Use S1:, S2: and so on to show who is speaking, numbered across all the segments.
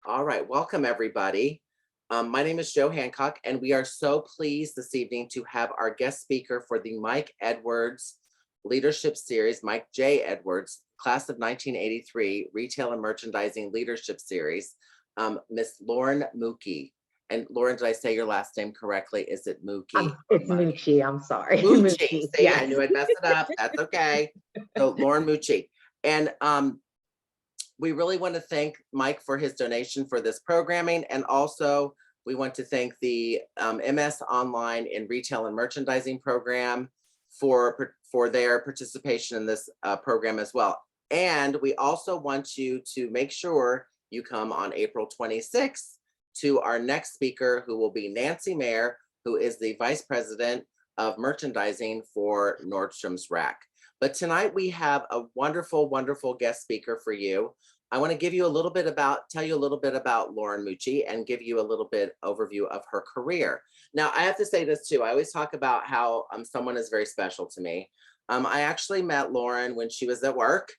S1: All right, welcome everybody. My name is Joe Hancock, and we are so pleased this evening to have our guest speaker for the Mike Edwards Leadership Series, Mike J. Edwards, Class of 1983 Retail and Merchandising Leadership Series, Miss Lauren Mucci. And Lauren, did I say your last name correctly? Is it Mucci or
S2: It's
S1: Mucci?
S2: Mucci, I'm sorry.
S1: Mucci.
S2: Mucci,
S1: See, I
S2: yes.
S1: knew I'd mess it up. That's okay. So Lauren Mucci. And we really want to thank Mike for his donation for this programming. And also we want to thank the MS Online in Retail and Merchandising program for their participation in this program as well. And we also want you to make sure you come on April 26th to our next speaker, who will be Nancy Mayer, who is the Vice President of Merchandising for Nordstrom's Rack. But tonight we have a wonderful, wonderful guest speaker for you. I want to tell you a little bit about Lauren Mucci and give you a little bit overview of her career. Now, I have to say this too. I always talk about how someone is very special to me. I actually met Lauren when she was at work.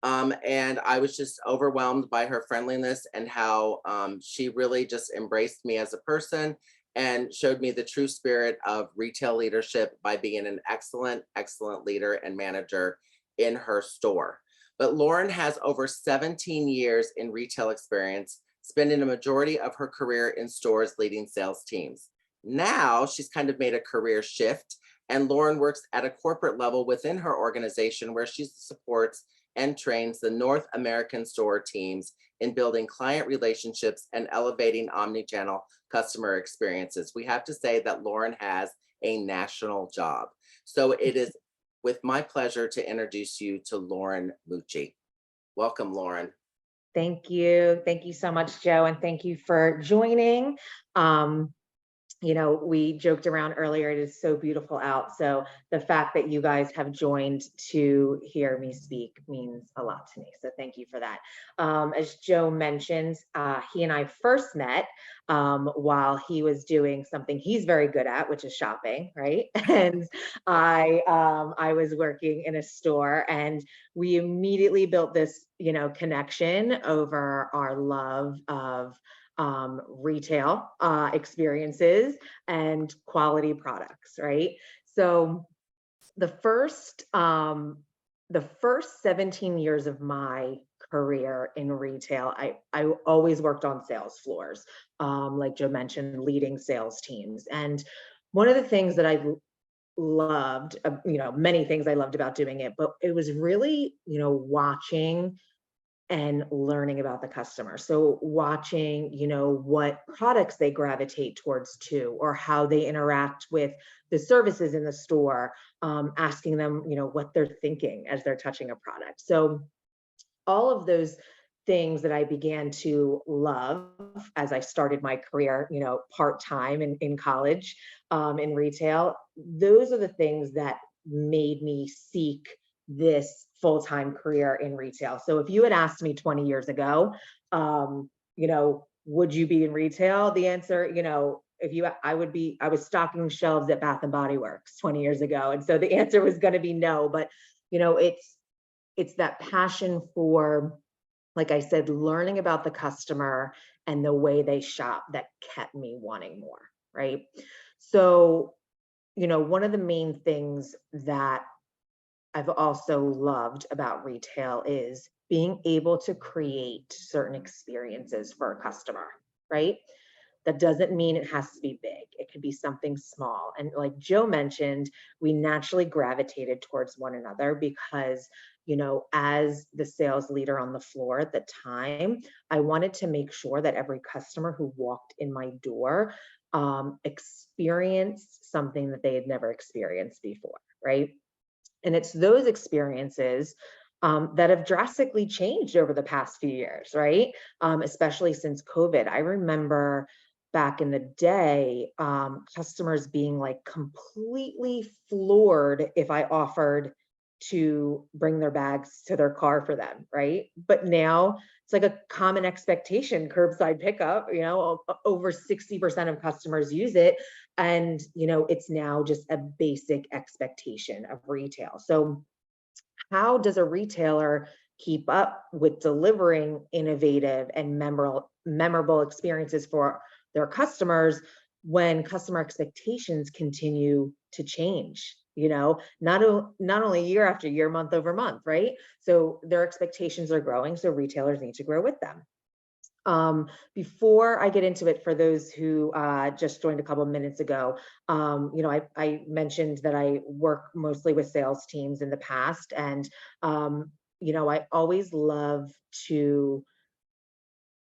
S1: And I was just overwhelmed by her friendliness and how she really just embraced me as a person and showed me the true spirit of retail leadership by being an excellent, excellent leader and manager in her store. But Lauren has over 17 years in retail experience, spending a majority of her career in stores leading sales teams. Now she's kind of made a career shift, and Lauren works at a corporate level within her organization where she supports and trains the North American store teams in building client relationships and elevating omnichannel customer experiences. We have to say that Lauren has a national job. So it is with my pleasure to introduce you to Lauren Mucci. Welcome, Lauren.
S2: Thank you. Thank you so much, Joe, and thank you for joining. We joked around earlier, it is so beautiful out. So the fact that you guys have joined to hear me speak means a lot to me. So thank you for that. As Joe mentioned, he and I first met while he was doing something he's very good at, which is shopping, right? And I was working in a store, and we immediately built this, connection over our love of retail experiences and quality products, right? So the first 17 years of my career in retail, I always worked on sales floors, like Joe mentioned, leading sales teams. And one of the things that I loved, many things I loved about doing it, but it was really, watching and learning about the customer. So watching, what products they gravitate towards too, or how they interact with the services in the store, asking them, what they're thinking as they're touching a product. So all of those things that I began to love as I started my career, part-time in college, in retail, those are the things that made me seek this full-time career in retail. So if you had asked me 20 years ago, would you be in retail? The answer, I was stocking shelves at Bath and Body Works 20 years ago. And so the answer was going to be no, but it's that passion for, like I said, learning about the customer and the way they shop that kept me wanting more, right? So, one of the main things that I've also loved about retail is being able to create certain experiences for a customer, right? That doesn't mean it has to be big. It could be something small. And like Joe mentioned, we naturally gravitated towards one another because, as the sales leader on the floor at the time, I wanted to make sure that every customer who walked in my door experienced something that they had never experienced before, right? And it's those experiences that have drastically changed over the past few years, right? Especially since COVID. I remember back in the day, customers being like completely floored if I offered to bring their bags to their car for them, right? But now it's like a common expectation, curbside pickup, over 60% of customers use it. And, it's now just a basic expectation of retail. So how does a retailer keep up with delivering innovative and memorable experiences for their customers when customer expectations continue to change, not only year after year, month over month, right? So their expectations are growing, so retailers need to grow with them. Before I get into it, for those who just joined a couple of minutes ago, I mentioned that I work mostly with sales teams in the past, and I always love to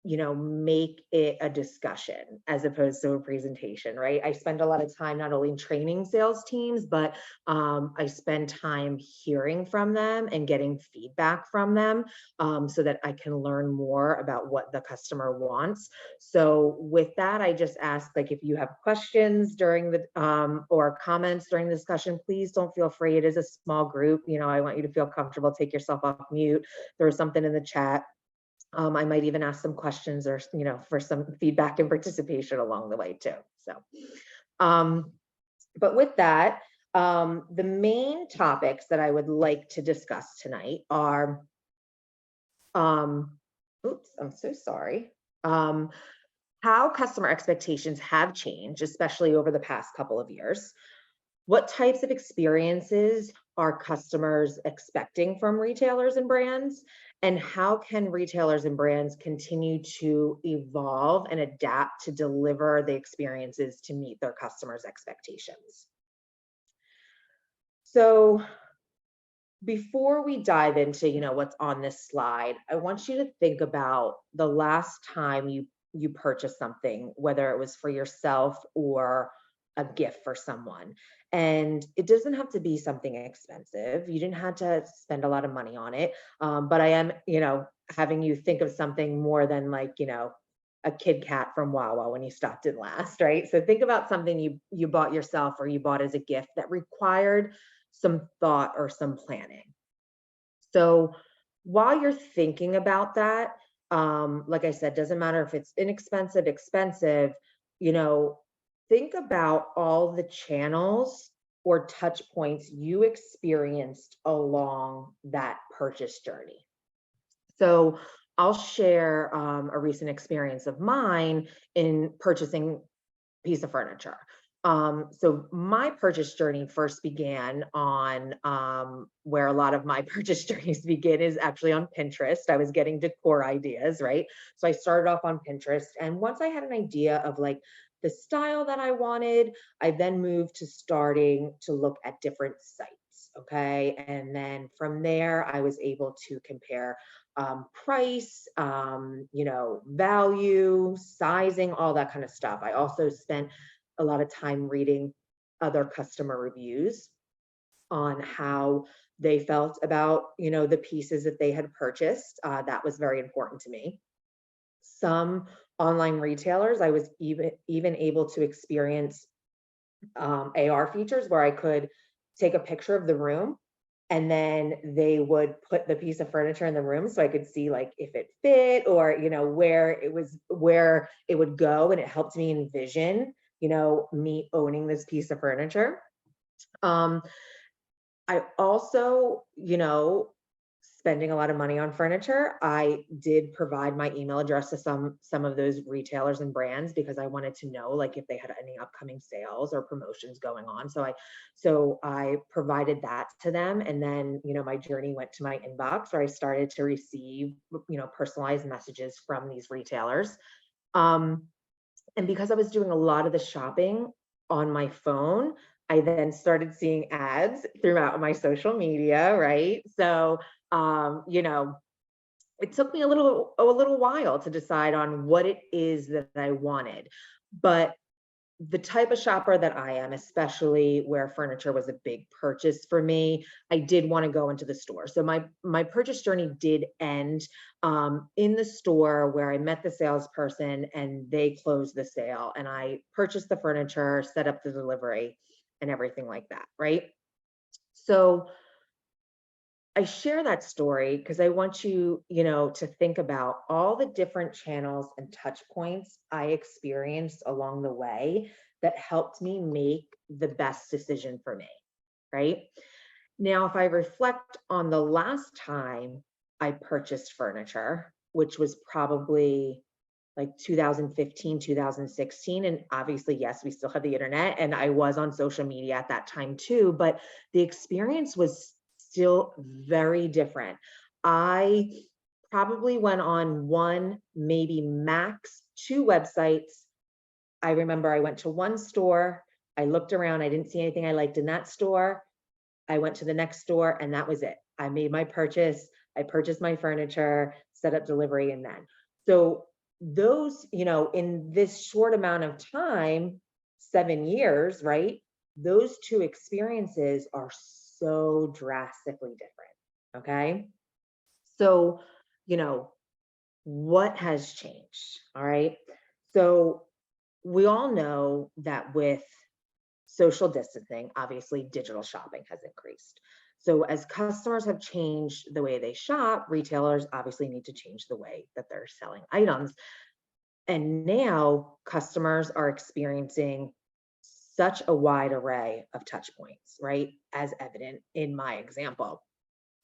S2: make it a discussion as opposed to a presentation, right? I spend a lot of time not only training sales teams, but I spend time hearing from them and getting feedback from them, so that I can learn more about what the customer wants. So with that, I just ask, like, if you have questions during the or comments during the discussion, please don't feel free. It is a small group. I want you to feel comfortable. Take yourself off mute. Throw something in the chat. I might even ask some questions, or, for some feedback and participation along the way too. So, but with that, the main topics that I would like to discuss tonight are, oops, I'm so sorry. How customer expectations have changed, especially over the past couple of years. What types of experiences are customers expecting from retailers and brands? And how can retailers and brands continue to evolve and adapt to deliver the experiences to meet their customers' expectations? So before we dive into, what's on this slide, I want you to think about the last time you purchased something, whether it was for yourself or a gift for someone. And it doesn't have to be something expensive. You didn't have to spend a lot of money on it. But I am, having you think of something more than, like, a Kit Kat from Wawa when you stopped in last, right? So think about something you bought yourself or you bought as a gift that required some thought or some planning. So while you're thinking about that, like I said, doesn't matter if it's inexpensive, expensive, think about all the channels or touch points you experienced along that purchase journey. So I'll share a recent experience of mine in purchasing a piece of furniture. So my purchase journey first began on, where a lot of my purchase journeys begin is actually on Pinterest. I was getting decor ideas, right? So I started off on Pinterest, and once I had an idea of, like, the style that I wanted, I then moved to starting to look at different sites. Okay. And then from there, I was able to compare price, value, sizing, all that kind of stuff. I also spent a lot of time reading other customer reviews on how they felt about, the pieces that they had purchased. That was very important to me. Some online retailers, I was even able to experience AR features where I could take a picture of the room, and then they would put the piece of furniture in the room so I could see, like, if it fit, or, where it would go, and it helped me envision, me owning this piece of furniture. I also, spending a lot of money on furniture, I did provide my email address to some of those retailers and brands, because I wanted to know, like, if they had any upcoming sales or promotions going on. So I provided that to them, and then, my journey went to my inbox, where I started to receive, personalized messages from these retailers. And because I was doing a lot of the shopping on my phone, I then started seeing ads throughout my social media, right? So, it took me a little while to decide on what it is that I wanted. But the type of shopper that I am, especially where furniture was a big purchase for me, I did want to go into the store. So my purchase journey did end in the store, where I met the salesperson and they closed the sale, and I purchased the furniture, set up the delivery, and everything like that, right? So I share that story because I want you, to think about all the different channels and touch points I experienced along the way that helped me make the best decision for me, right? Now, if I reflect on the last time I purchased furniture, which was probably like 2015, 2016. And obviously, yes, we still had the internet and I was on social media at that time too, but the experience was still very different. I probably went on one, maybe max two websites. I remember I went to one store, I looked around, I didn't see anything I liked in that store. I went to the next store and that was it. I made my purchase, I purchased my furniture, set up delivery and then. So those, in this short amount of time, 7 years, right? Those two experiences are so drastically different. Okay. So, you know, what has changed? All right. So we all know that with social distancing, obviously digital shopping has increased. So as customers have changed the way they shop, retailers obviously need to change the way that they're selling items. And now customers are experiencing such a wide array of touch points, right? As evident in my example.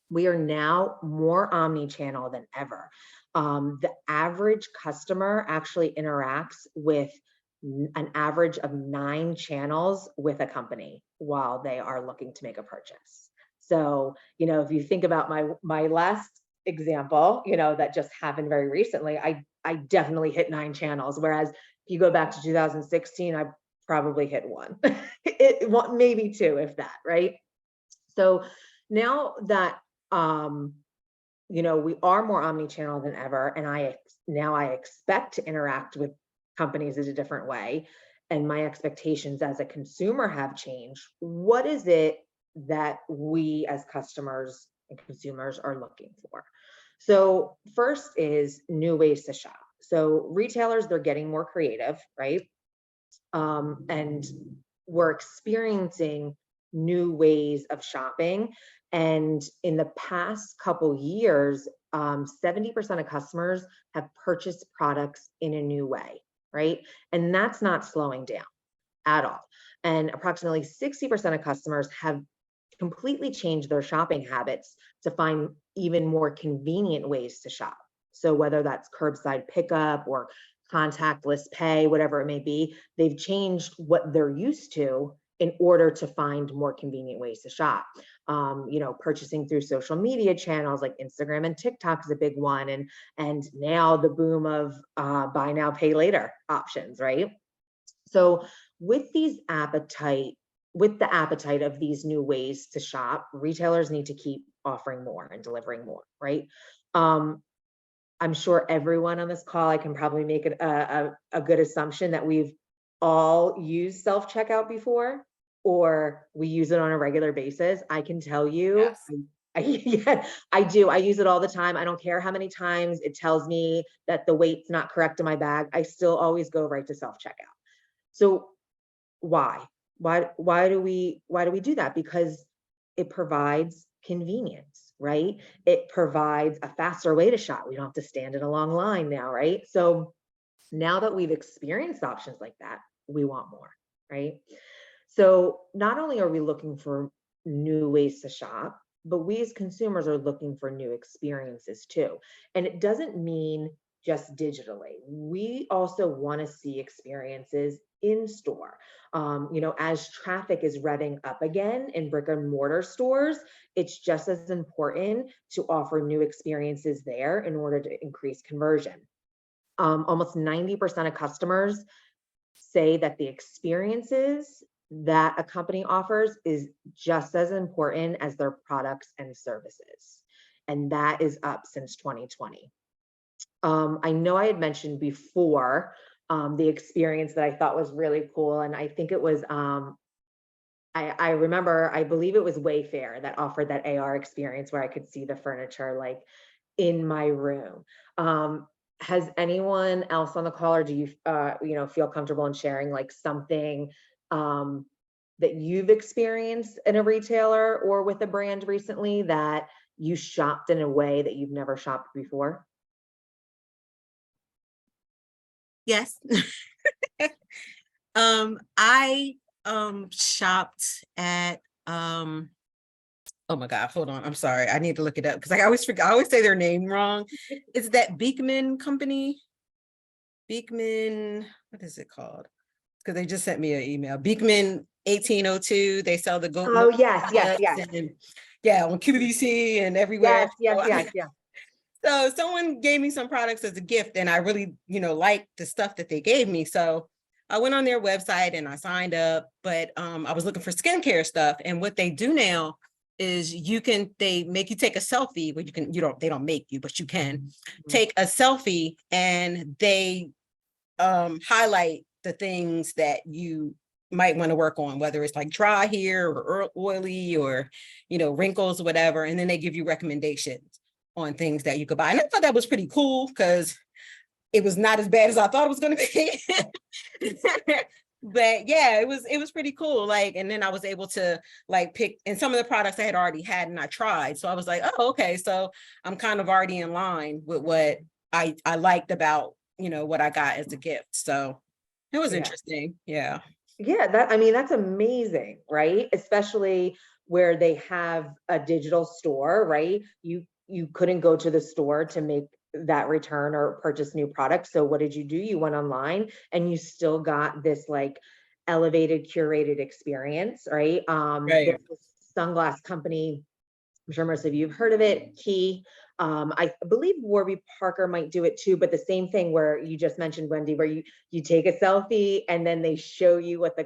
S2: We are now more omni-channel than ever. The average customer actually interacts with an average of 9 channels with a company while they are looking to make a purchase. So, if you think about my last example, that just happened very recently, I definitely hit 9 channels. Whereas if you go back to 2016, I probably hit one, maybe two, if that, right? So now that we are more omni-channel than ever, and I expect to interact with companies in a different way, and my expectations as a consumer have changed. What is it that we as customers and consumers are looking for? So first is new ways to shop. So retailers, they're getting more creative, right? And we're experiencing new ways of shopping. And in the past couple years, 70% of customers have purchased products in a new way, right? And that's not slowing down at all. And approximately 60% of customers have completely changed their shopping habits to find even more convenient ways to shop. So whether that's curbside pickup or contactless pay, whatever it may be, they've changed what they're used to in order to find more convenient ways to shop. Purchasing through social media channels like Instagram and TikTok is a big one, and now the boom of buy now, pay later options, right? So with the appetite of these new ways to shop, retailers need to keep offering more and delivering more, right? I'm sure everyone on this call, I can probably make it a good assumption that we've all used self-checkout before, or we use it on a regular basis. I can tell you,
S1: Yes.
S2: yeah, I do. I use it all the time. I don't care how many times it tells me that the weight's not correct in my bag. I still always go right to self-checkout. So why? Why do we do that? Because it provides convenience, right? It provides a faster way to shop. We don't have to stand in a long line now, right? So now that we've experienced options like that, we want more, right? So not only are we looking for new ways to shop, but we as consumers are looking for new experiences too. And it doesn't mean just digitally. We also want to see experiences in store. As traffic is revving up again in brick and mortar stores, it's just as important to offer new experiences there in order to increase conversion. Almost 90% of customers say that the experiences that a company offers is just as important as their products and services. And that is up since 2020. I know I had mentioned before the experience that I thought was really cool. And I think it was, I remember, I believe it was Wayfair that offered that AR experience where I could see the furniture like in my room. Has anyone else on the call, or do you, feel comfortable in sharing like something that you've experienced in a retailer or with a brand recently that you shopped in a way that you've never shopped before?
S3: Yes. I shopped at
S4: Oh my God, hold on. I'm sorry. I need to look it up because I always forget. I always say their name wrong. It's that Beekman company. Beekman, what is it called? Because they just sent me an email. Beekman 1802. They sell the goat
S2: Oh,
S4: milk
S2: yes, yes,
S4: products
S2: yes,
S4: and yeah, on QVC and everywhere.
S2: yes, yes,
S4: So,
S2: yes, yes.
S4: so someone gave me some products as a gift and I really, liked the stuff that they gave me. So I went on their website and I signed up, but I was looking for skincare stuff. And what they do now is they make you take a selfie, but they don't make you, but you can take a selfie and they highlight the things that you might want to work on, whether it's like dry hair or oily or, wrinkles or whatever. And then they give you recommendations on things that you could buy. And I thought that was pretty cool because it was not as bad as I thought it was going to be. But yeah, it was pretty cool. Like, and then I was able to like pick, and some of the products I had already had and I tried. So I was like, oh, okay. So I'm kind of already in line with what I liked about, what I got as a gift. So it was
S2: Yeah.
S4: interesting. Yeah.
S2: Yeah, I mean, that's amazing, right? Especially where they have a digital store, right? You couldn't go to the store to make that return or purchase new products. So what did you do? You went online and you still got this like elevated, curated experience, right?
S4: Right.
S2: There's this sunglass company, I'm sure most of you have heard of it, Key. I believe Warby Parker might do it too, but the same thing where you just mentioned, Wendy, where you take a selfie and then they show you what the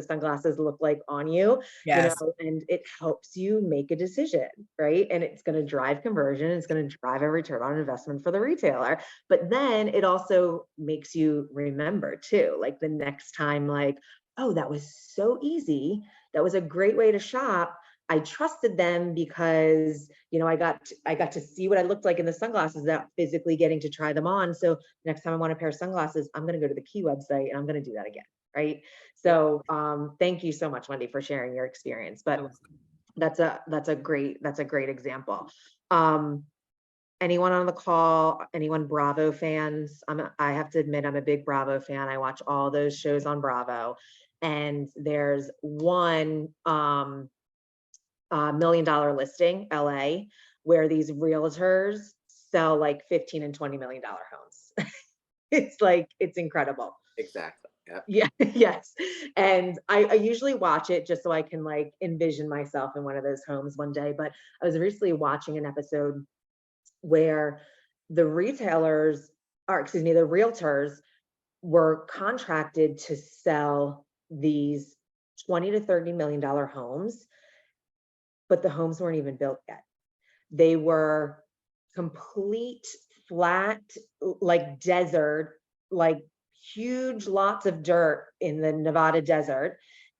S2: sunglasses look like on you,
S4: Yes.
S2: and it helps you make a decision, right? And it's going to drive conversion, it's going to drive a return on investment for the retailer. But then it also makes you remember too, like the next time, like, oh, that was so easy. That was a great way to shop. I trusted them because, I got to see what I looked like in the sunglasses without physically getting to try them on. So next time I want a pair of sunglasses, I'm going to go to the Key website and I'm going to do that again. Right. So thank you so much, Wendy, for sharing your experience. But that's a great example. Anyone on the call, anyone Bravo fans? I have to admit, I'm a big Bravo fan. I watch all those shows on Bravo. And there's one $1 million listing, LA, where these realtors sell like 15 and $20 million homes. It's incredible.
S1: Exactly.
S2: Yeah. Yes. And I usually watch it just so I can like envision myself in one of those homes one day. But I was recently watching an episode where the realtors were contracted to sell these 20 to $30 million homes, but the homes weren't even built yet. They were complete flat, like desert, like huge lots of dirt in the Nevada desert.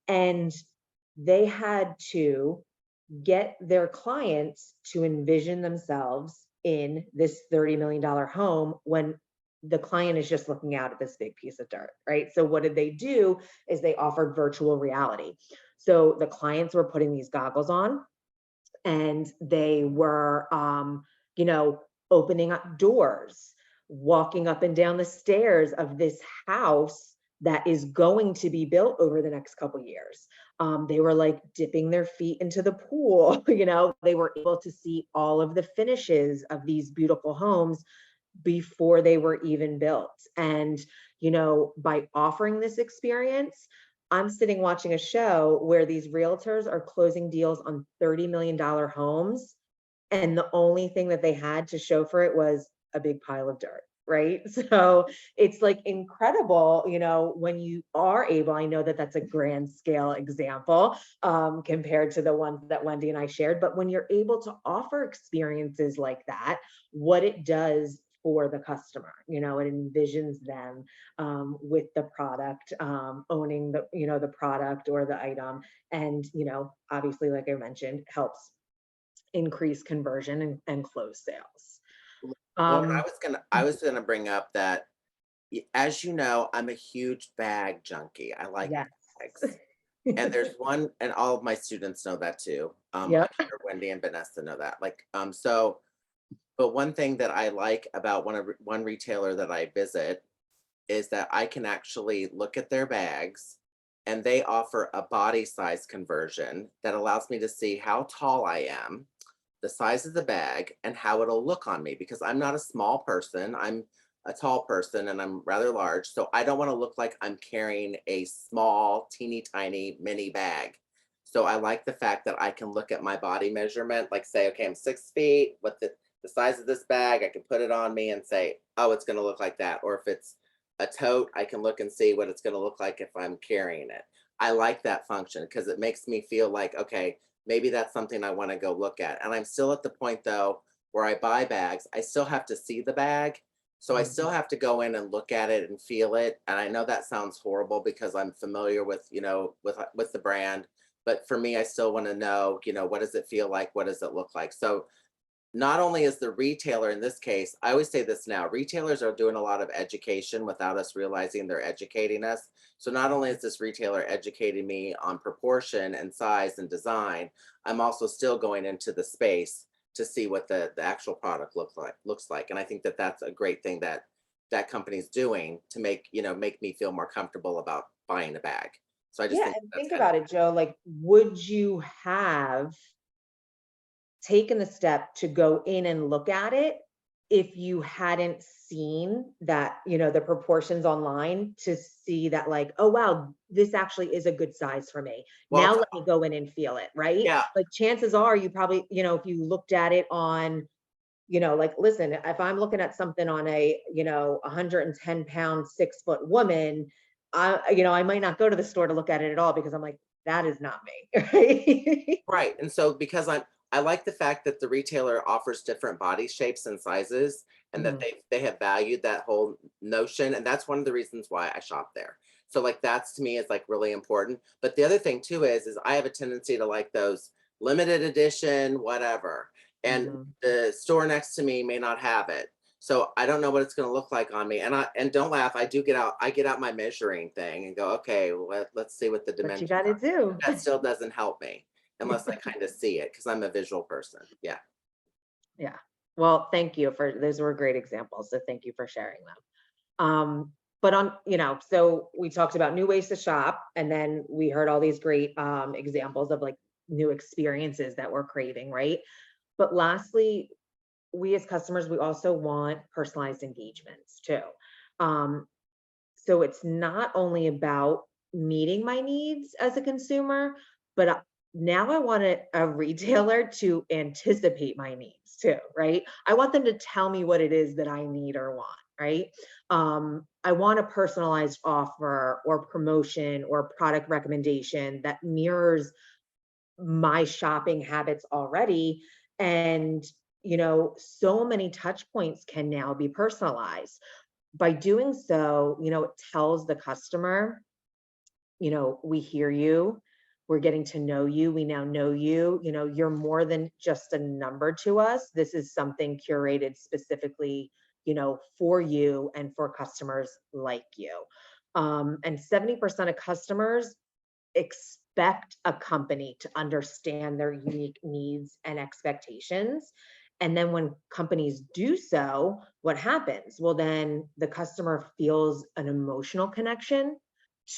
S2: And they had to get their clients to envision themselves in this $30 million home when the client is just looking out at this big piece of dirt, right? So what did they do is they offered virtual reality. So the clients were putting these goggles on and they were, opening up doors, walking up and down the stairs of this house that is going to be built over the next couple of years. They were like dipping their feet into the pool, they were able to see all of the finishes of these beautiful homes before they were even built. And, by offering this experience, I'm sitting watching a show where these realtors are closing deals on $30 million homes. And the only thing that they had to show for it was a big pile of dirt. Right. So it's like incredible, when you are able, I know that that's a grand scale example compared to the ones that Wendy and I shared, but when you're able to offer experiences like that, what it does for the customer, it envisions them with the product, owning the product or the item. And, obviously, like I mentioned, helps increase conversion and close sales.
S1: Lauren, I was gonna bring up that, as you know, I'm a huge bag junkie. I like
S2: Yes.
S1: bags. And there's one, and all of my students know that too.
S2: Yep.
S1: I'm sure Wendy and Vanessa know that. But one thing that I like about one retailer that I visit is that I can actually look at their bags and they offer a body size conversion that allows me to see how tall I am, the size of the bag, and how it'll look on me, because I'm not a small person. I'm a tall person and I'm rather large. So I don't want to look like I'm carrying a small, teeny tiny mini bag. So I like the fact that I can look at my body measurement, like say, okay, I'm 6 feet, what the size of this bag, I can put it on me and say, oh, it's going to look like that. Or if it's a tote, I can look and see what it's going to look like if I'm carrying it. I like that function because it makes me feel like, okay, maybe that's something I want to go look at. And I'm still at the point though, where I buy bags, I still have to see the bag. So I still have to go in and look at it and feel it. And I know that sounds horrible because I'm familiar with, with the brand, but for me, I still want to know, what does it feel like? What does it look like? So not only is the retailer in this case, I always say this now, retailers are doing a lot of education without us realizing they're educating us. So not only is this retailer educating me on proportion and size and design, I'm also still going into the space to see what the actual product looks like. And I think that that's a great thing that that company's doing to make me feel more comfortable about buying a bag. So I just
S2: Yeah,
S1: think
S2: and
S1: that's
S2: think
S1: kind of
S2: about it, Joe, like, would you have taken the step to go in and look at it if you hadn't seen that, the proportions online to see that, like, oh, wow, this actually is a good size for me.
S1: well,
S2: Now let me go in and feel it, right?
S1: yeah,
S2: Like, chances are you probably, if you looked at it on, like, listen, if I'm looking at something on a, 110-pound, 6-foot woman, I might not go to the store to look at it at all because I'm like, that is not me, right?
S1: right. And so because I like the fact that the retailer offers different body shapes and sizes and that
S2: Mhm.
S1: they have valued that whole notion. And that's one of the reasons why I shop there. So like that's to me is like really important. But the other thing too is I have a tendency to like those limited edition, whatever. And
S2: Mhm.
S1: the store next to me may not have it. So I don't know what it's going to look like on me. And don't laugh. I get out my measuring thing and go, okay, let's see what the
S2: What you
S1: dimensions
S2: gotta
S1: are.
S2: do.
S1: That still doesn't help me unless I kind of see it because I'm a visual person. Yeah.
S2: Yeah. Well, thank you for those were great examples. So thank you for sharing them. But so we talked about new ways to shop, and then we heard all these great examples of like new experiences that we're craving, right? But lastly, we as customers, we also want personalized engagements too. Um, so it's not only about meeting my needs as a consumer, but now I want a retailer to anticipate my needs too, right? I want them to tell me what it is that I need or want, right? I want a personalized offer or promotion or product recommendation that mirrors my shopping habits already. And, so many touch points can now be personalized. By doing so, it tells the customer, we hear you, we're getting to know you, we now know you, you're more than just a number to us. This is something curated specifically, for you and for customers like you. And 70% of customers expect a company to understand their unique needs and expectations. And then when companies do so, what happens? Well, then the customer feels an emotional connection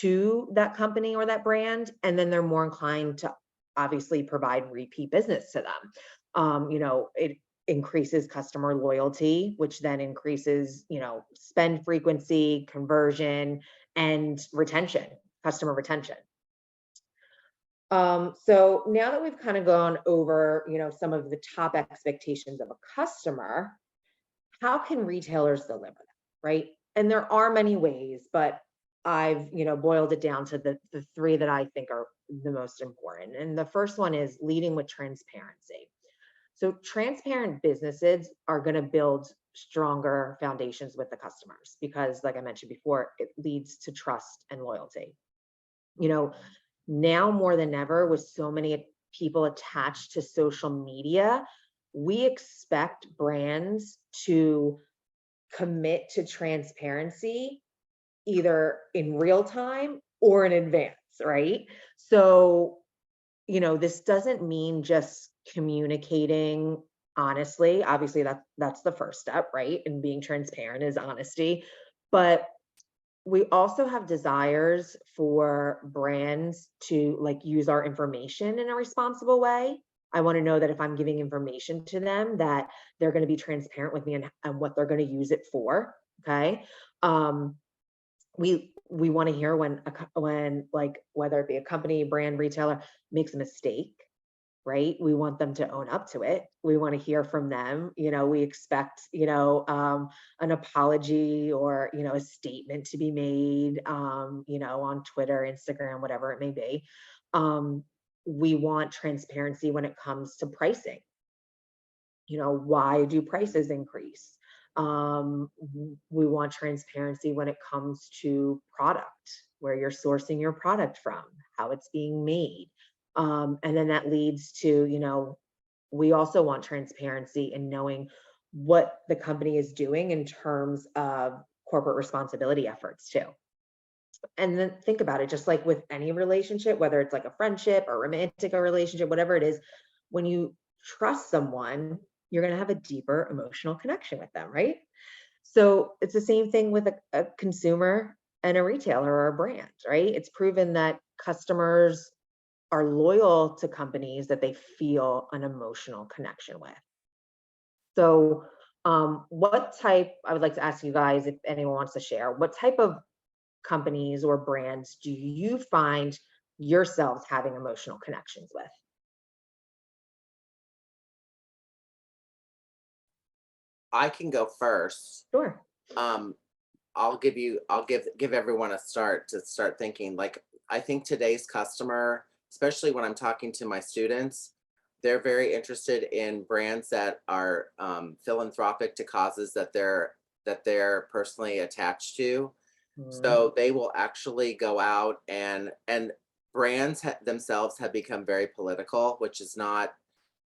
S2: to that company or that brand, and then they're more inclined to obviously provide repeat business to them. It increases customer loyalty, which then increases, spend frequency, conversion, and retention, customer retention. So now that we've kind of gone over, some of the top expectations of a customer, how can retailers deliver that, right? And there are many ways, but I've, boiled it down to the three that I think are the most important. And the first one is leading with transparency. So transparent businesses are going to build stronger foundations with the customers because, like I mentioned before, it leads to trust and loyalty. You know, now more than ever, with so many people attached to social media, we expect brands to commit to transparency either in real time or in advance, right? So, this doesn't mean just communicating honestly. Obviously, that's the first step, right? And being transparent is honesty. But we also have desires for brands to like use our information in a responsible way. I want to know that if I'm giving information to them, that they're going to be transparent with me and what they're going to use it for. Okay. We want to hear when like whether it be a company, brand, retailer makes a mistake, right? We want them to own up to it. We want to hear from them. We expect, an apology or, a statement to be made, on Twitter, Instagram, whatever it may be. We want transparency when it comes to pricing. Why do prices increase? We want transparency when it comes to product, where you're sourcing your product from, how it's being made. And then that leads to, we also want transparency in knowing what the company is doing in terms of corporate responsibility efforts too. And then think about it, just like with any relationship, whether it's like a friendship or romantic relationship, whatever it is, when you trust someone, you're going to have a deeper emotional connection with them, right? So it's the same thing with a consumer and a retailer or a brand, right? It's proven that customers are loyal to companies that they feel an emotional connection with. So I would like to ask you guys, if anyone wants to share, what type of companies or brands do you find yourselves having emotional connections with?
S1: I can go first.
S2: Sure.
S1: I'll give everyone a start to start thinking. Like, I think today's customer, especially when I'm talking to my students, they're very interested in brands that are philanthropic to causes that they're personally attached to. So they will actually go out and brands themselves have become very political, which is not,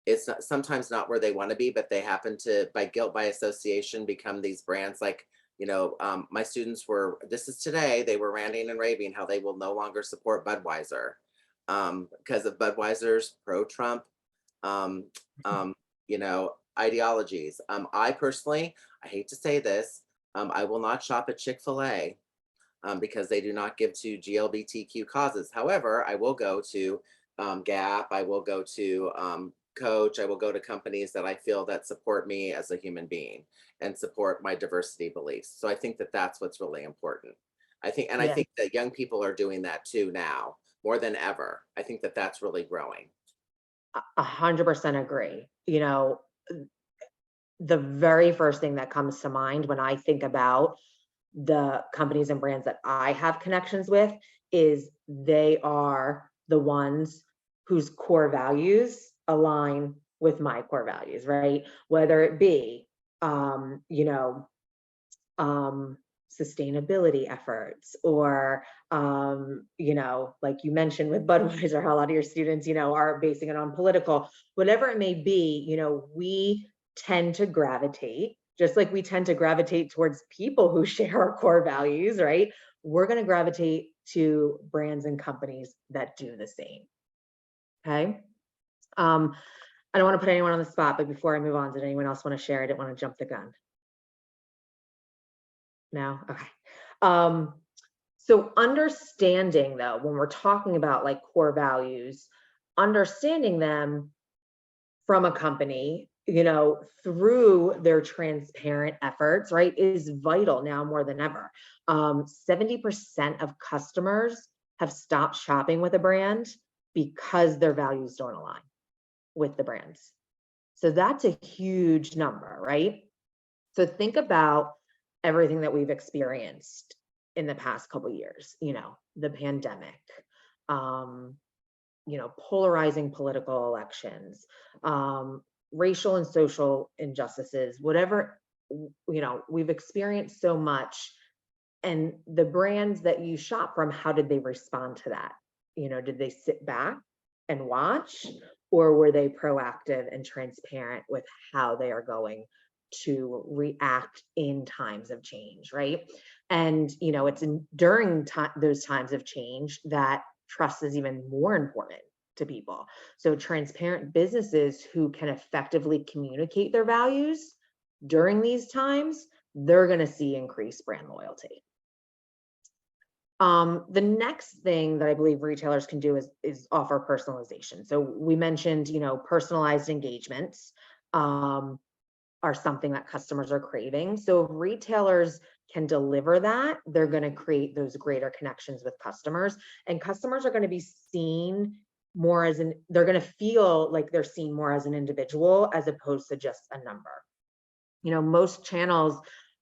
S1: it's not, sometimes not where they want to be, but they happen to, by guilt by association, become these brands. Like, my students were, this is today, they were ranting and raving how they will no longer support Budweiser because of Budweiser's pro-Trump, ideologies. I personally, I hate to say this, I will not shop at Chick-fil-A because they do not give to GLBTQ causes. However, I will go to Gap, I will go to Coach, I will go to companies that I feel that support me as a human being and support my diversity beliefs. So I think that that's what's really important. I think that young people are doing that too now, more than ever. I think that that's really growing.
S2: 100% agree. The very first thing that comes to mind when I think about the companies and brands that I have connections with is they are the ones whose core values align with my core values, right? Whether it be, sustainability efforts or, like you mentioned with Budweiser, how a lot of your students, are basing it on political, whatever it may be, we tend to gravitate, just like we tend to gravitate towards people who share our core values, right? We're going to gravitate to brands and companies that do the same. Okay. I don't want to put anyone on the spot, but before I move on, did anyone else want to share? I didn't want to jump the gun. No? Okay. So understanding though, when we're talking about like core values, understanding them from a company, through their transparent efforts, right, is vital now more than ever. 70% of customers have stopped shopping with a brand because their values don't align with the brands. So that's a huge number, right? So think about everything that we've experienced in the past couple of years, the pandemic, polarizing political elections, racial and social injustices, whatever, we've experienced so much. And the brands that you shop from, how did they respond to that? Did they sit back and watch, or were they proactive and transparent with how they are going to react in times of change, right? And, it's during those times of change that trust is even more important to people. So transparent businesses who can effectively communicate their values during these times, they're going to see increased brand loyalty. The next thing that I believe retailers can do is offer personalization. So we mentioned, personalized engagements are something that customers are craving. So if retailers can deliver that, they're going to create those greater connections with customers, and customers are going to be seen more as they're going to feel like they're seen more as an individual as opposed to just a number. Most channels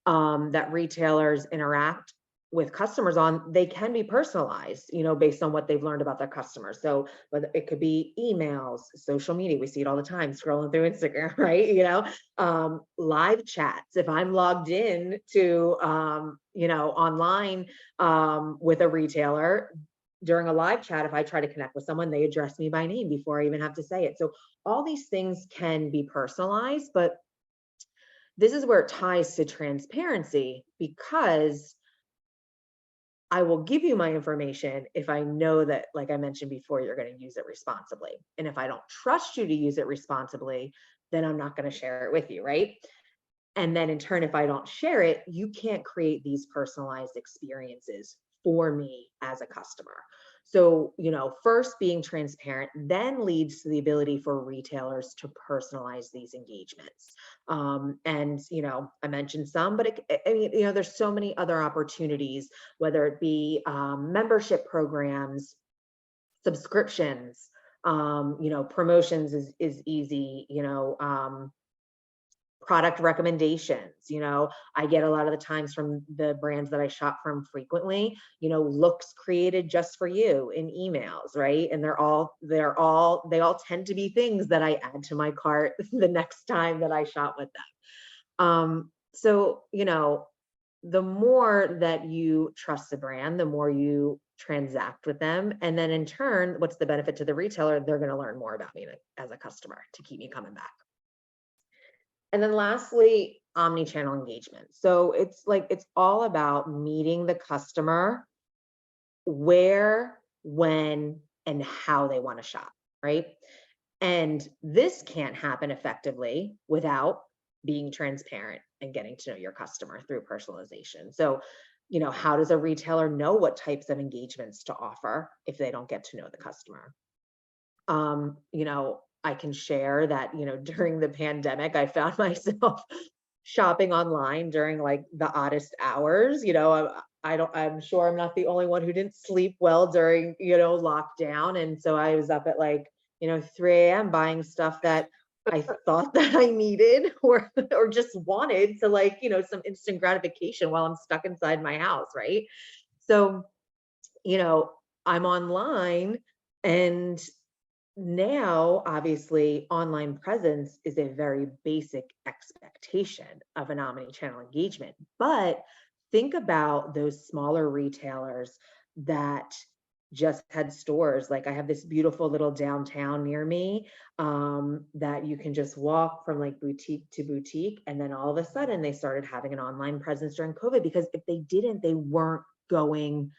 S2: that retailers interact with customers on, they can be personalized, based on what they've learned about their customers. So whether it could be emails, social media, we see it all the time scrolling through Instagram, right? Live chats. If I'm logged in to, online with a retailer, during a live chat, if I try to connect with someone, they address me by name before I even have to say it. So all these things can be personalized, but this is where it ties to transparency, because I will give you my information if I know that, like I mentioned before, you're going to use it responsibly. And if I don't trust you to use it responsibly, then I'm not going to share it with you, right? And then in turn, if I don't share it, you can't create these personalized experiences for me as a customer. So, first being transparent then leads to the ability for retailers to personalize these engagements. And, I mentioned some, but there's so many other opportunities, whether it be membership programs, subscriptions, promotions is easy, product recommendations. I get a lot of the times from the brands that I shop from frequently, looks created just for you in emails, right? And they all tend to be things that I add to my cart the next time that I shop with them. So, the more that you trust the brand, the more you transact with them. And then in turn, what's the benefit to the retailer? They're going to learn more about me as a customer to keep me coming back. And then lastly, omni-channel engagement. So it's all about meeting the customer where, when, and how they want to shop, right? And this can't happen effectively without being transparent and getting to know your customer through personalization. So, how does a retailer know what types of engagements to offer if they don't get to know the customer? I can share that, during the pandemic, I found myself shopping online during like the oddest hours. I'm sure I'm not the only one who didn't sleep well during, lockdown. And so I was up at 3 a.m. buying stuff that I thought that I needed or just wanted to some instant gratification while I'm stuck inside my house. Right. So, I'm online, and now, obviously, online presence is a very basic expectation of an omni-channel engagement. But think about those smaller retailers that just had stores. Like I have this beautiful little downtown near me that you can just walk from boutique to boutique. And then all of a sudden they started having an online presence during COVID, because if they didn't, they weren't going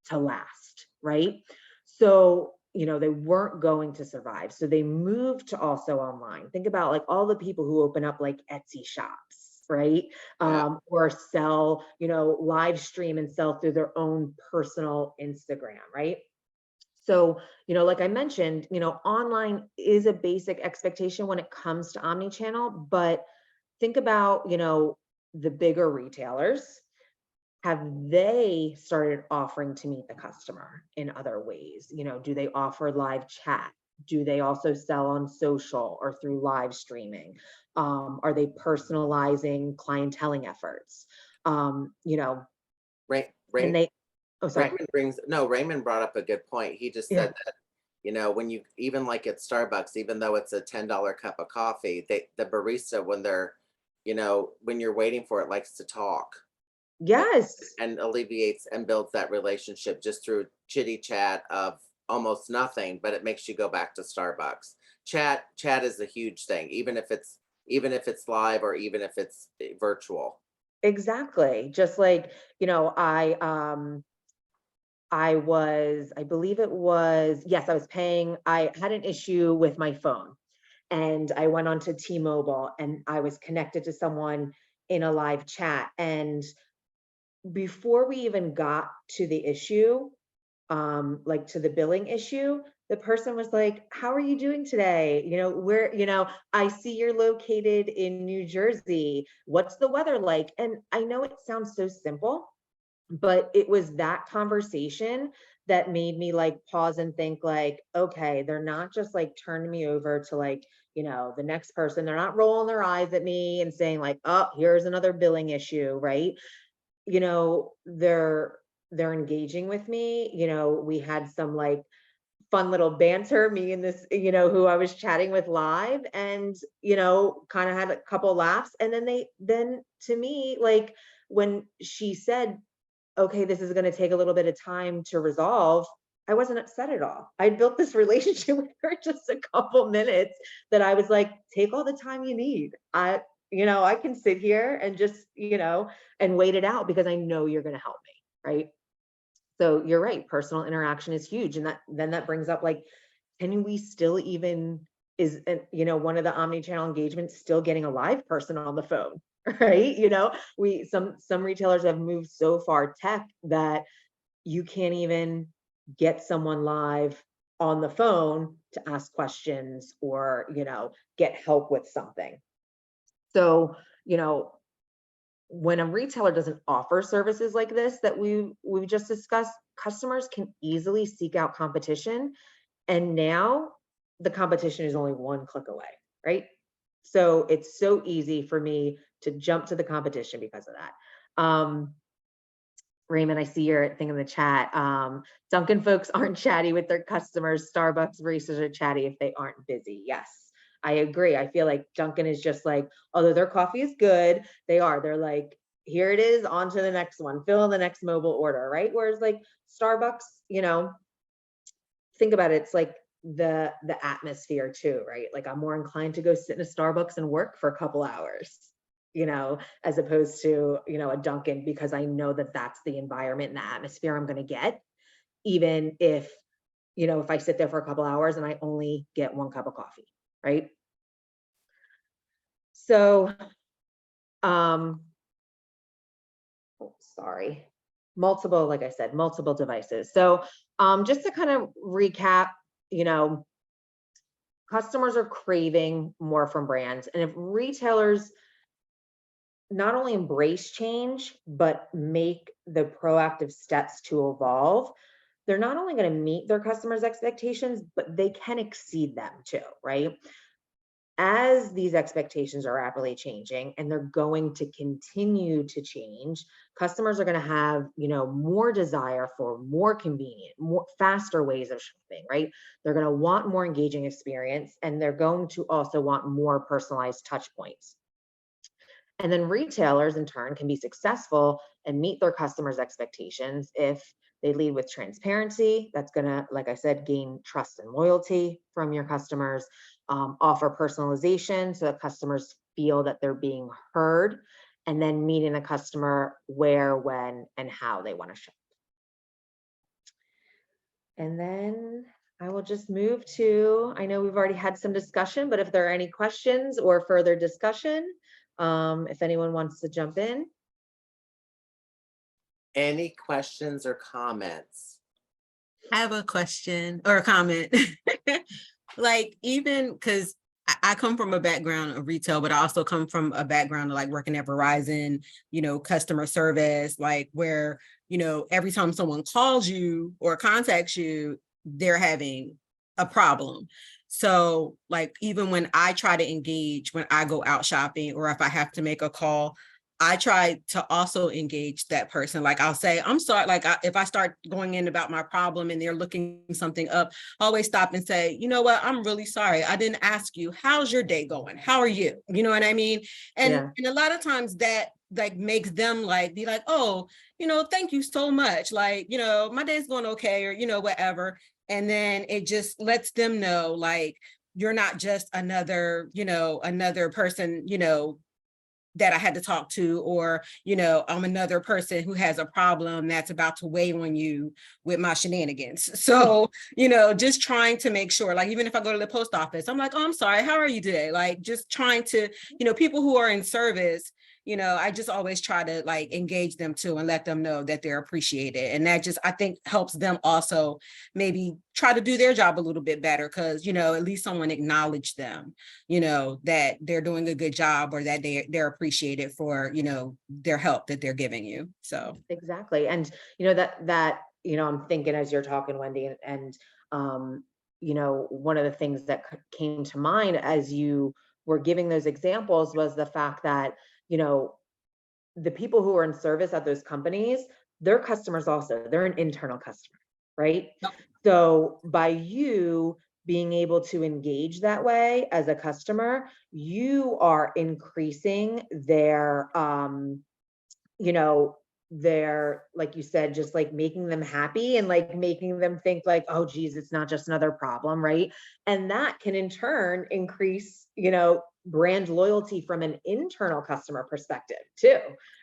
S2: to last, right? So they weren't going to survive. So they moved to also online. Think about all the people who open up Etsy shops, right? Or sell, live stream and sell through their own personal Instagram, right? So, like I mentioned, online is a basic expectation when it comes to omni-channel, but think about, the bigger retailers. Have they started offering to meet the customer in other ways? Do they offer live chat? Do they also sell on social or through live streaming? Are they personalizing clienteling efforts?
S1: Right.
S2: And they, oh, sorry.
S1: Raymond brought up a good point. He just said that, when you, even like at Starbucks, even though it's a $10 cup of coffee, the barista, when they're, when you're waiting for it, likes to talk.
S2: Yes.
S1: And alleviates and builds that relationship just through chitty chat of almost nothing, but it makes you go back to Starbucks. Chat is a huge thing, even if it's live or even if it's virtual.
S2: Exactly. Just I believe it was, yes, I had an issue with my phone, and I went on to T-Mobile, and I was connected to someone in a live chat, and before we even got to the issue, like to the billing issue, the person was like, how are you doing today? I see you're located in New Jersey. What's the weather like? And I know it sounds so simple, but it was that conversation that made me like pause and think like, okay, they're not just like turning me over to like, the next person. They're not rolling their eyes at me and saying like, oh, here's another billing issue, right? They're engaging with me. We had some like fun little banter, me and this, who I was chatting with live, and kind of had a couple laughs. And then to me, like when she said, okay, this is going to take a little bit of time to resolve, I wasn't upset at all. I built this relationship with her just a couple minutes that I was like, take all the time you need. I can sit here and just, and wait it out because I know you're going to help me. Right. So you're right. Personal interaction is huge. And that brings up like, can we still even, one of the omni-channel engagements still getting a live person on the phone, right? Some retailers have moved so far tech that you can't even get someone live on the phone to ask questions or, get help with something. So, when a retailer doesn't offer services like this that we just discussed, customers can easily seek out competition. And now the competition is only one click away, right? So it's so easy for me to jump to the competition because of that. Raymond, I see your thing in the chat. Dunkin' folks aren't chatty with their customers. Starbucks baristas are chatty if they aren't busy. Yes, I agree. I feel like Dunkin' is just like, although their coffee is good, they're like, here it is, on to the next one, fill in the next mobile order, right? Whereas like Starbucks, think about it, it's like the atmosphere too, right? Like I'm more inclined to go sit in a Starbucks and work for a couple hours, as opposed to, a Dunkin', because I know that that's the environment and the atmosphere I'm going to get, even if I sit there for a couple hours and I only get one cup of coffee, right? So, sorry, like I said, multiple devices. So, just to kind of recap, customers are craving more from brands. And if retailers not only embrace change, but make the proactive steps to evolve, they're not only going to meet their customers' expectations, but they can exceed them too, right? As these expectations are rapidly changing and they're going to continue to change, customers are going to have, more desire for more convenient, more faster ways of shopping, right? They're going to want more engaging experience, and they're going to also want more personalized touch points. And then retailers in turn can be successful and meet their customers' expectations if they lead with transparency. That's going to, like I said, gain trust and loyalty from your customers, offer personalization so that customers feel that they're being heard, and then meeting the customer where, when, and how they want to shop. And then I will just move to, I know we've already had some discussion, but if there are any questions or further discussion, if anyone wants to jump in.
S1: Any questions or comments?
S4: I have a question or a comment. Like, even because I come from a background of retail, but I also come from a background of like working at Verizon, customer service, like where, every time someone calls you or contacts you, they're having a problem. So like, even when I try to engage, when I go out shopping, or if I have to make a call, I try to also engage that person. Like I'll say, I'm sorry, like if I start going in about my problem and they're looking something up, I always stop and say, you know what, I'm really sorry. I didn't ask you, how's your day going? How are you? You know what I mean? And a lot of times that like makes them like, be like, oh, thank you so much. Like, my day's going okay, or, whatever. And then it just lets them know, like, you're not just another person, that I had to talk to, or, I'm another person who has a problem that's about to weigh on you with my shenanigans. So, just trying to make sure, like, even if I go to the post office, I'm like, oh, I'm sorry, how are you today? Like, just trying to, people who are in service, I just always try to like engage them too and let them know that they're appreciated. And that just, I think, helps them also maybe try to do their job a little bit better, because, at least someone acknowledged them, that they're doing a good job, or that they're appreciated for, their help that they're giving you. So
S2: Exactly. And I'm thinking as you're talking, Wendy, and one of the things that came to mind as you were giving those examples was the fact that, the people who are in service at those companies, they're customers also, they're an internal customer, right?
S4: Yep.
S2: So by you being able to engage that way as a customer, you are increasing their, they're, like you said, just like making them happy and like making them think like, oh geez, it's not just another problem, right? And that can in turn increase, brand loyalty from an internal customer perspective too,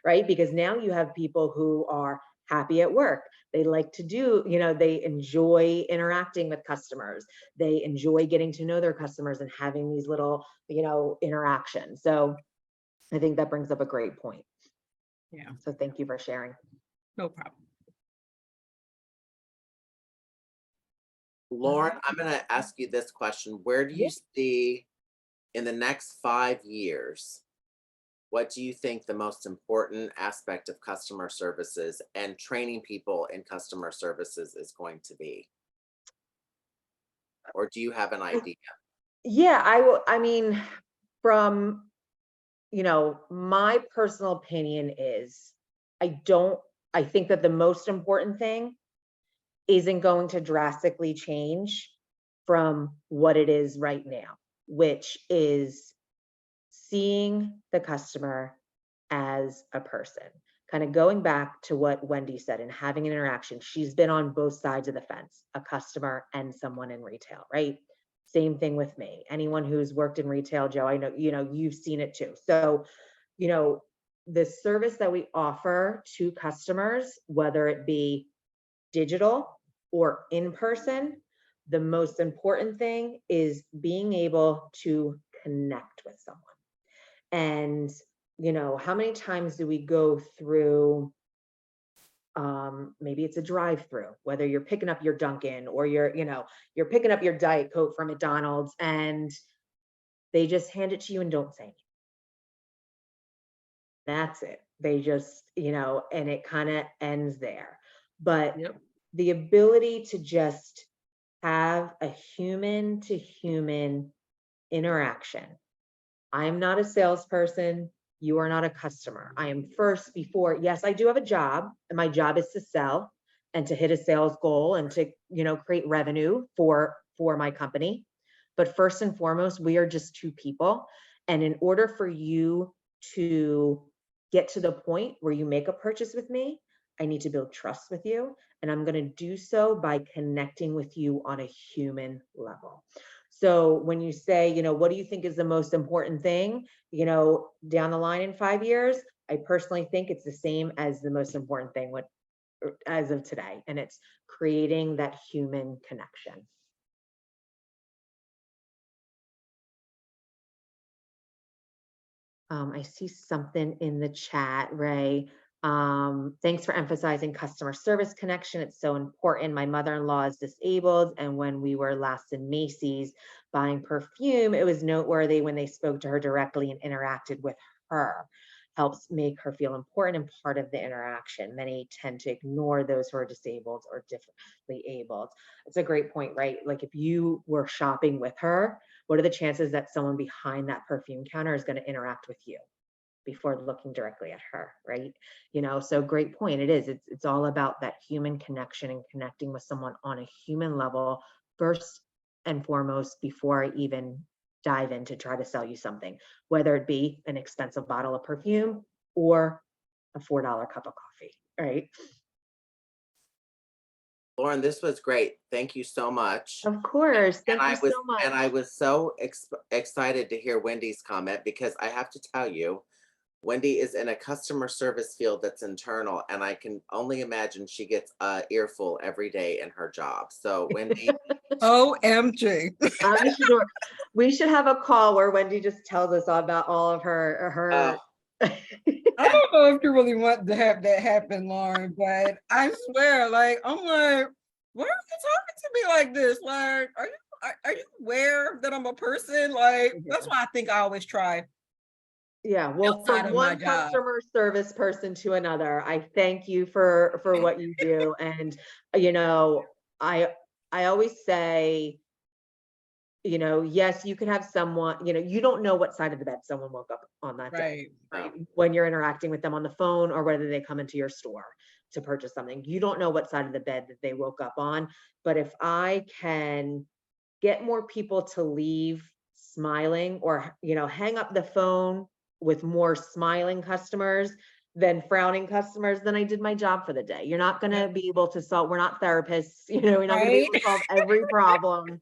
S2: right? Because now you have people who are happy at work. They like to do, they enjoy interacting with customers. They enjoy getting to know their customers and having these little, interactions. So I think that brings up a great point.
S4: yeah,
S2: So thank you for sharing.
S4: no problem.
S1: Lauren, I'm going to ask you this question. Where do you see in the next 5 years, what do you think the most important aspect of customer services and training people in customer services is going to be? Or do you have an idea?
S2: Yeah, I mean, from, my personal opinion is I think that the most important thing isn't going to drastically change from what it is right now, which is seeing the customer as a person. Kind of going back to what Wendy said and having an interaction. She's been on both sides of the fence, a customer and someone in retail, right? Same thing with me. Anyone who's worked in retail, Joe, I know, you've seen it too. So, the service that we offer to customers, whether it be digital or in person, the most important thing is being able to connect with someone. And, how many times do we go through, maybe it's a drive-through, whether you're picking up your Dunkin' or you're picking up your Diet Coke from McDonald's, and they just hand it to you and don't say anything. That's it. They just, and it kind of ends there. But
S4: Yep.
S2: the ability to just have a human to human interaction. I'm not a salesperson. You are not a customer. I am first before, yes, I do have a job, and my job is to sell and to hit a sales goal and to, create revenue for my company. But first and foremost, we are just two people. And in order for you to get to the point where you make a purchase with me, I need to build trust with you. And I'm going to do so by connecting with you on a human level. So when you say, what do you think is the most important thing, down the line in 5 years, I personally think it's the same as the most important thing as of today. And it's creating that human connection. I see something in the chat, Ray. Thanks for emphasizing customer service connection. It's so important. My mother-in-law is disabled, and when we were last in Macy's buying perfume, it was noteworthy when they spoke to her directly and interacted with her. Helps make her feel important and part of the interaction. Many tend to ignore those who are disabled or differently abled. It's a great point, right? Like if you were shopping with her, what are the chances that someone behind that perfume counter is going to interact with you before looking directly at her, right? So great point. It's all about that human connection and connecting with someone on a human level first and foremost before I even dive in to try to sell you something, whether it be an expensive bottle of perfume or a $4 cup of coffee, right?
S1: Lauren, this was great. Thank you so much.
S2: Of course. Thank you so much.
S1: And I was so excited to hear Wendy's comment, because I have to tell you, Wendy is in a customer service field that's internal, and I can only imagine she gets an earful every day in her job. So Wendy,
S4: OMG.
S2: I'm sure we should have a call where Wendy just tells us all about all of her
S4: I don't know if you really want to have that happen, Lauren, but I swear, like, I'm like, why are you talking to me like this? Like, are you aware that I'm a person? Like, that's why I think I always try
S2: Yeah, well,
S4: outside
S2: from
S4: of my
S2: one
S4: job.
S2: customer service person to another, I thank you for what you do. And, you know, I always say, you know, yes, you could have someone, you know, you don't know what side of the bed someone woke up on that day,
S4: Right.
S2: right? When you're interacting with them on the phone or whether they come into your store to purchase something, you don't know what side of the bed that they woke up on. But if I can get more people to leave smiling or, you know, hang up the phone with more smiling customers than frowning customers, then I did my job for the day. You're not going to be able to solve, we're not therapists, you know, we're not going to be
S4: Right.
S2: able to solve every problem.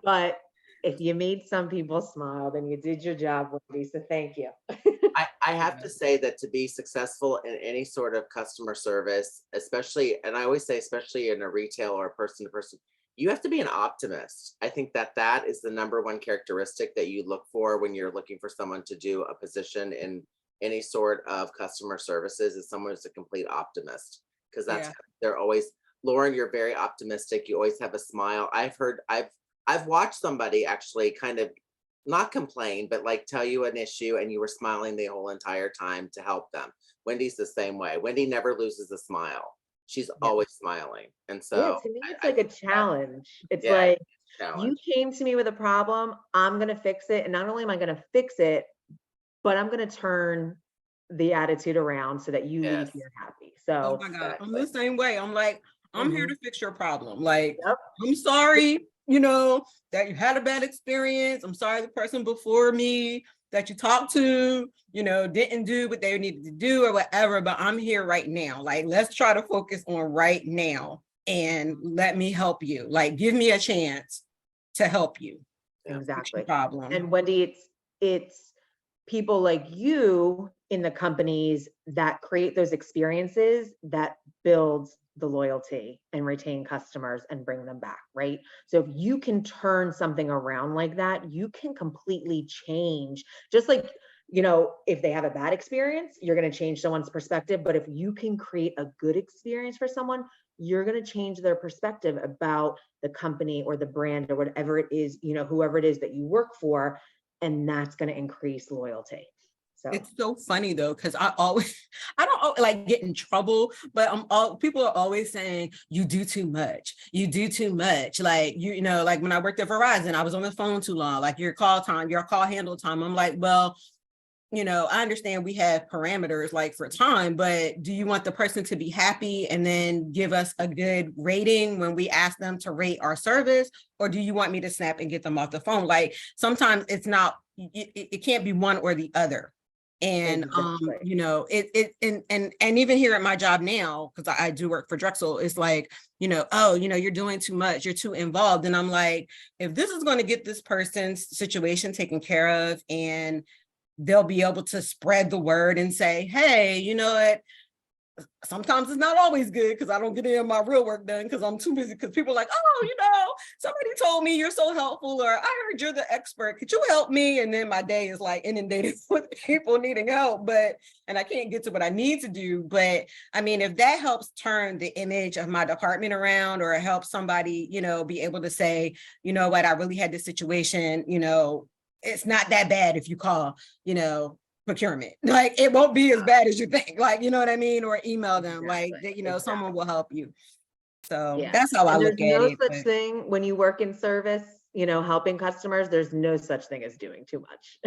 S2: But if you made some people smile, then you did your job, Wendy. So thank you.
S1: I have to say that to be successful in any sort of customer service, especially, and I always say, especially in a retail or a person to person, you have to be an optimist. I think that that is the number one characteristic that you look for when you're looking for someone to do a position in any sort of customer services, is someone who's a complete optimist. Because that's,
S4: Yeah.
S1: they're always, Lauren, you're very optimistic. You always have a smile. I've watched somebody actually kind of not complain, but like tell you an issue and you were smiling the whole entire time to help them. Wendy's the same way. Wendy never loses a smile. She's
S2: Yeah.
S1: always smiling. And
S2: Yeah,
S1: so
S2: to me, it's
S1: I
S2: like a
S1: think that,
S2: challenge. It's
S1: yeah,
S2: like, you
S1: challenge.
S2: came to me with a problem, I'm going to fix it. And not only am I going to fix it, but I'm going to turn the attitude around so that you leave
S1: Yes,
S2: here happy.
S4: Oh
S2: So,
S4: my God. I'm
S1: exactly.
S4: the same way. I'm like, I'm here
S2: mhm,
S4: to fix your problem. Like,
S2: yep.
S4: I'm sorry, you know, that you had a bad experience. I'm sorry the person before me that you talked to, you know, didn't do what they needed to do or whatever, but I'm here right now. Like, let's try to focus on right now and let me help you. Like, give me a chance to help you
S1: Yeah.
S4: fix your
S2: Exactly.
S4: problem.
S2: And Wendy, it's people like you in the companies that create those experiences that builds the loyalty and retain customers and bring them back, right? So if you can turn something around like that, you can completely change. Just like, you know, if they have a bad experience, you're going to change someone's perspective. But if you can create a good experience for someone, you're going to change their perspective about the company or the brand or whatever it is, you know, whoever it is that you work for, and that's going to increase loyalty. So
S4: It's so funny though, because I don't like get in trouble, but people are always saying you do too much. You do too much. Like, you know, like when I worked at Verizon, I was on the phone too long, like your call time, your call handle time. I'm like, well, you know, I understand we have parameters like for time, but do you want the person to be happy and then give us a good rating when we ask them to rate our service? Or do you want me to snap and get them off the phone? Like sometimes it's not, it can't be one or the other. And
S2: exactly.
S4: you know, and even here at my job now, because I do work for Drexel, it's like, you know, oh, you know, you're doing too much, you're too involved. And I'm like, if this is going to get this person's situation taken care of and they'll be able to spread the word and say, hey, you know what? Sometimes it's not always good because I don't get any of my real work done because I'm too busy. Because people are like, oh, you know, somebody told me you're so helpful, or I heard you're the expert. Could you help me? And then my day is like inundated with people needing help, and I can't get to what I need to do. But I mean, if that helps turn the image of my department around, or it helps somebody, you know, be able to say, you know what, I really had this situation, you know, it's not that bad if you call, you know, procurement. Like it won't be as bad as you think. Like, you know what I mean? Or email them, like that, you know, someone will help you. So
S2: Yeah.
S4: that's how I
S2: And there's
S4: look at
S2: no
S4: it.
S2: such thing when you work in service, you know, helping customers, there's no such thing as doing too much.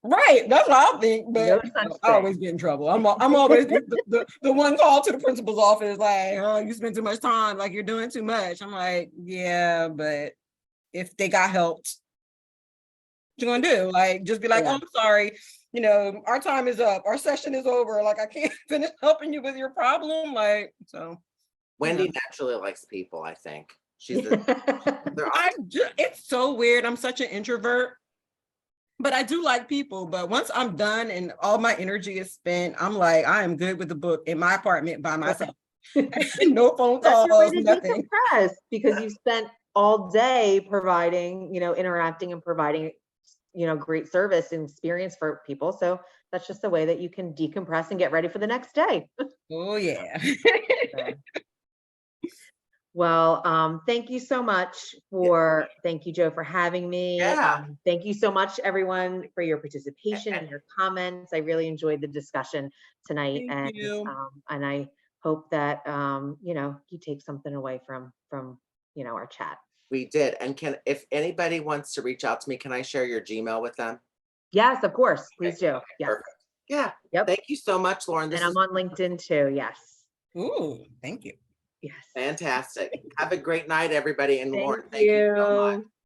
S4: Right, that's what I think.
S2: No
S4: But you
S2: such
S4: know, I always
S2: thing.
S4: get in trouble. I'm always the one call to the principal's office, like, oh, you spend too much time, like you're doing too much. I'm like, yeah, but if they got helped, what you gonna do? Like, just be like,
S2: Yeah.
S4: oh, I'm sorry, you know, our time is up, our session is over. Like, I can't finish helping you with your problem. Like, so
S1: Wendy
S4: yeah.
S1: naturally likes people, I think. They're
S4: It's so weird. I'm such an introvert, but I do like people. But once I'm done and all my energy is spent, I'm like, I am good with the book in my apartment by myself. No phone
S2: That's your way
S4: calls,
S2: to
S4: nothing.
S2: decompress because you spent all day providing, you know, interacting and providing, you know, great service and experience for people. So that's just a way that you can decompress and get ready for the next day.
S4: Oh, yeah.
S2: So, well, thank you so much thank you, Joe, for having me.
S1: Yeah.
S2: Thank you so much, everyone, for your participation and your comments. I really enjoyed the discussion tonight.
S4: Thank you.
S2: And I hope that, you know, you take something away from, you know, our chat.
S1: We did. And if anybody wants to reach out to me, can I share your Gmail with them?
S2: Yes, of course. Please do.
S1: Okay,
S2: Yes.
S1: perfect. Yeah.
S2: Yep.
S1: Thank you so much, Lauren. This
S2: And
S1: is
S2: I'm on LinkedIn too. Yes.
S4: Ooh, thank you.
S2: Yes.
S1: fantastic. Have a great night, everybody. And
S2: Thank
S1: Lauren, thank you so much.
S2: you.